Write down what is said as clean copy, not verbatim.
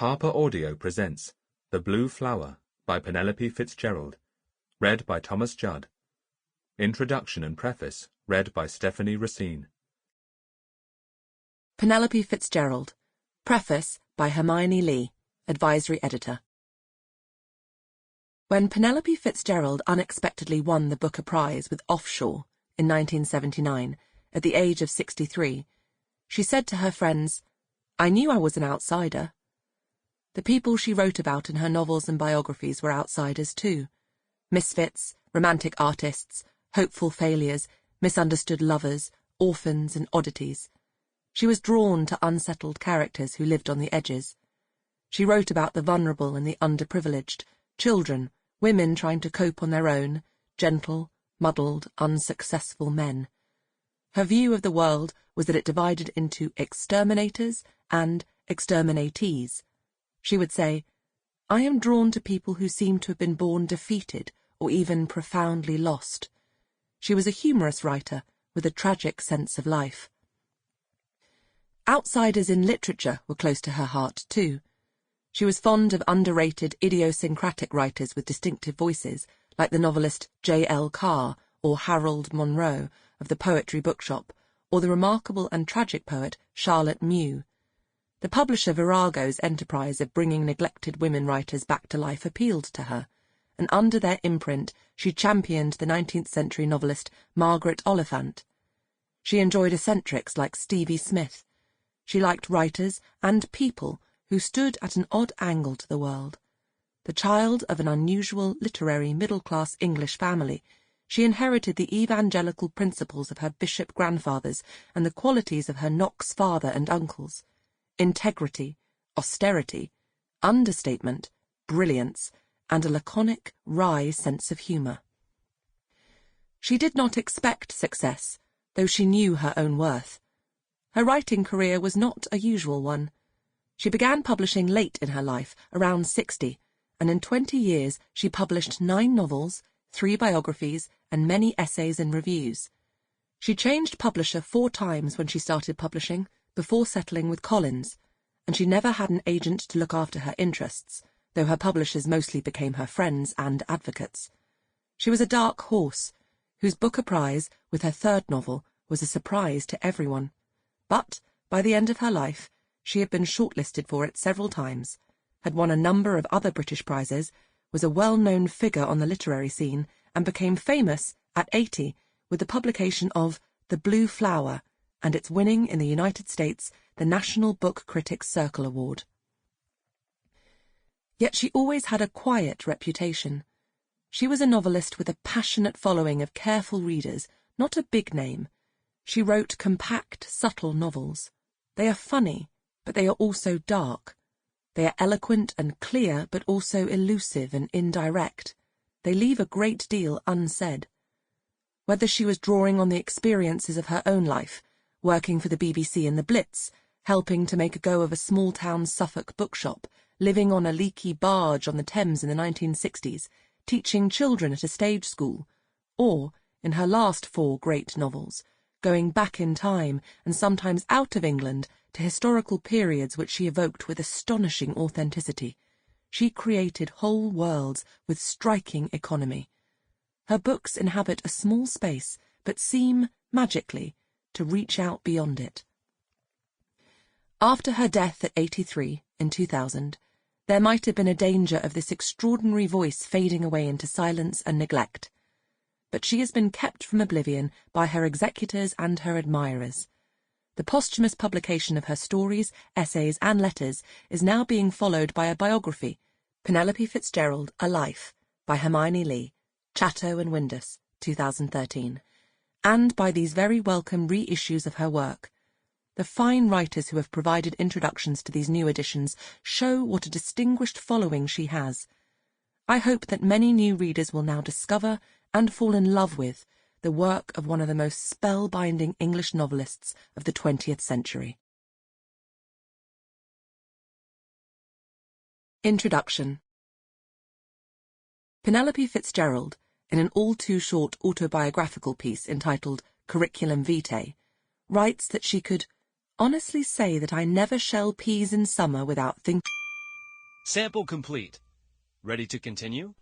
Harper Audio presents The Blue Flower by Penelope Fitzgerald, read by Thomas Judd. Introduction and preface read by Stephanie Racine. Penelope Fitzgerald. Preface by Hermione Lee, Advisory Editor. When Penelope Fitzgerald unexpectedly won the Booker Prize with Offshore in 1979, at the age of 63, she said to her friends, "I knew I was an outsider." The people she wrote about in her novels and biographies were outsiders too. Misfits, romantic artists, hopeful failures, misunderstood lovers, orphans and oddities. She was drawn to unsettled characters who lived on the edges. She wrote about the vulnerable and the underprivileged, children, women trying to cope on their own, gentle, muddled, unsuccessful men. Her view of the world was that it divided into exterminators and exterminatees. She would say, "I am drawn to people who seem to have been born defeated or even profoundly lost." She was a humorous writer with a tragic sense of life. Outsiders in literature were close to her heart too. She was fond of underrated, idiosyncratic writers with distinctive voices, like the novelist J.L. Carr or Harold Monroe of the Poetry Bookshop, or the remarkable and tragic poet Charlotte Mew. The publisher Virago's enterprise of bringing neglected women writers back to life appealed to her, and under their imprint she championed the 19th century novelist Margaret Oliphant. She enjoyed eccentrics like Stevie Smith. She liked writers and people who stood at an odd angle to the world. The child of an unusual literary middle-class English family, she inherited the evangelical principles of her bishop grandfathers and the qualities of her Knox father and uncles. Integrity, austerity, understatement, brilliance, and a laconic, wry sense of humour. She did not expect success, though she knew her own worth. Her writing career was not a usual one. She began publishing late in her life, around 60, and in 20 years she published 9 novels, 3 biographies, and many essays and reviews. She changed publisher 4 times when she started publishing, before settling with Collins, and she never had an agent to look after her interests, though her publishers mostly became her friends and advocates. She was a dark horse, whose Booker Prize, with her 3rd novel, was a surprise to everyone. But, by the end of her life, she had been shortlisted for it several times, had won a number of other British prizes, was a well-known figure on the literary scene, and became famous, at 80, with the publication of The Blue Flower, and its winning in the United States the National Book Critics Circle Award. Yet she always had a quiet reputation. She was a novelist with a passionate following of careful readers, not a big name. She wrote compact, subtle novels. They are funny, but they are also dark. They are eloquent and clear, but also elusive and indirect. They leave a great deal unsaid. Whether she was drawing on the experiences of her own life, working for the BBC and the Blitz, helping to make a go of a small-town Suffolk bookshop, living on a leaky barge on the Thames in the 1960s, teaching children at a stage school, or, in her last 4 great novels, going back in time and sometimes out of England to historical periods which she evoked with astonishing authenticity, she created whole worlds with striking economy. Her books inhabit a small space, but seem, magically, to reach out beyond it. After her death at 83, in 2000, there might have been a danger of this extraordinary voice fading away into silence and neglect. But she has been kept from oblivion by her executors and her admirers. The posthumous publication of her stories, essays, and letters is now being followed by a biography, Penelope Fitzgerald, A Life, by Hermione Lee, Chatto and Windus, 2013, and by these very welcome reissues of her work. The fine writers who have provided introductions to these new editions show what a distinguished following she has. I hope that many new readers will now discover and fall in love with the work of one of the most spellbinding English novelists of the 20th century. Introduction. Penelope Fitzgerald, in an all-too-short autobiographical piece entitled Curriculum Vitae, writes that she could honestly say that I never shell peas in summer without thinking Sample complete. Ready to continue?